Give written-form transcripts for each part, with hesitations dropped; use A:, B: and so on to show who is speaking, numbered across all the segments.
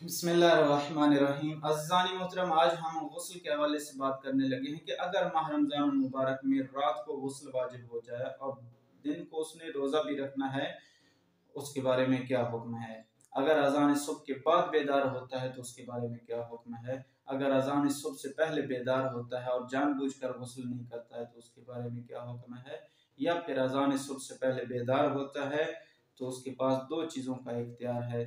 A: बिस्मिल्लाहिर्रहमानिर्रहीम। अज़ीज़ानी मोहतरम, आज हम गुस्ल के हवाले से बात करने लगे हैं कि अगर माह रमज़ान मुबारक में रात को गुस्ल वाजिब हो जाए और दिन को उसने रोज़ा भी रखना है, उसके बारे में क्या हुक्म है। अगर अज़ान सुबह के बाद बेदार होता है तो उसके बारे में क्या हुक्म है। अगर अज़ान सुबह से पहले बेदार होता है और जानबूझकर गुस्ल नहीं करता है तो उसके बारे में क्या हुक्म है। या फिर अज़ान सुबह से पहले बेदार होता है तो उसके पास दो चीज़ों का इख्तियार है,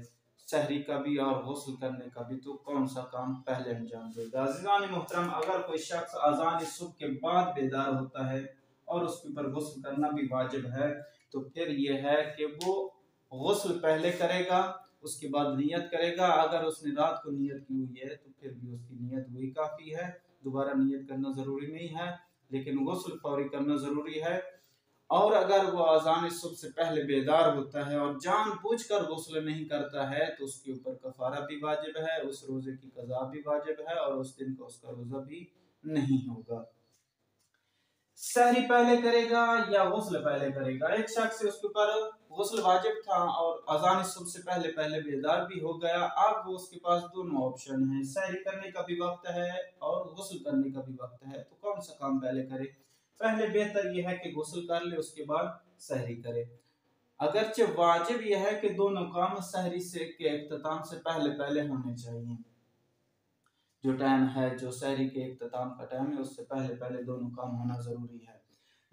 A: सहरी का भी और गुस्ल करने का भी, तो कौन सा काम पहले अंजाम देगा। अज़ीज़ान मोहतरम, अगर कोई शख्स अज़ान सुबह के बाद बेदार होता है और उसके ऊपर गुस्ल करना भी वाजिब है तो फिर यह है कि वो गुस्ल पहले करेगा, उसके बाद नियत करेगा। अगर उसने रात को नियत की हुई है तो फिर भी उसकी नियत वही काफ़ी है, दोबारा नियत करना ज़रूरी नहीं है, लेकिन गुस्ल फौरी करना ज़रूरी है। और अगर वो अज़ान सुबह से पहले बेदार होता है और जानबूझकर गुस्ल नहीं करता है तो उसके ऊपर कफारा भी वाजिब है, उस रोजे की कज़ा भी वाजिब है और उस दिन का उसका रोजा भी नहीं होगा। सहरी पहले करेगा या गुस्ल पहले करेगा। एक शख्स उसके ऊपर गुस्ल वाजिब था और अज़ान सुबह से पहले पहले बेदार भी हो गया। अब वो उसके पास दोनों ऑप्शन है, सहरी करने का भी वक्त है और गुस्ल करने का भी वक्त है, तो कौन सा काम पहले करे। पहले बेहतर यह है कि गुस्ल कर ले, उसके बाद सहरी करे। अगरचे वाजिब यह है कि दोनों काम सहरी से के इख्तिताम से पहले पहले होने चाहिए। जो टाइम है, जो सहरी के इख्तिताम का टाइम है, उससे पहले पहले दोनों काम होना जरूरी है।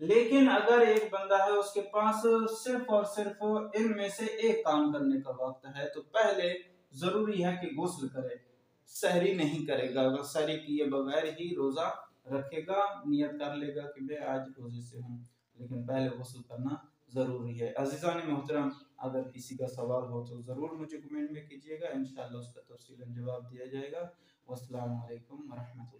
A: लेकिन अगर एक बंदा है उसके पास सिर्फ और सिर्फ इनमें से एक काम करने का वक्त है तो पहले जरूरी है कि गुस्ल करे, सहरी नहीं करेगा। अगर सहरी किए बगैर ही रोजा रखेगा, नियत कर लेगा कि मैं आज रोजे से हूँ, लेकिन पहले गुस्ल करना जरूरी है। अज़ीज़ान मोहतरम, अगर किसी का सवाल हो तो जरूर मुझे कमेंट में कीजिएगा, इंशाअल्लाह उसका तफसीलन जवाब दिया जाएगा। वस्सलामु अलैकुम वरहमतुल्लाह।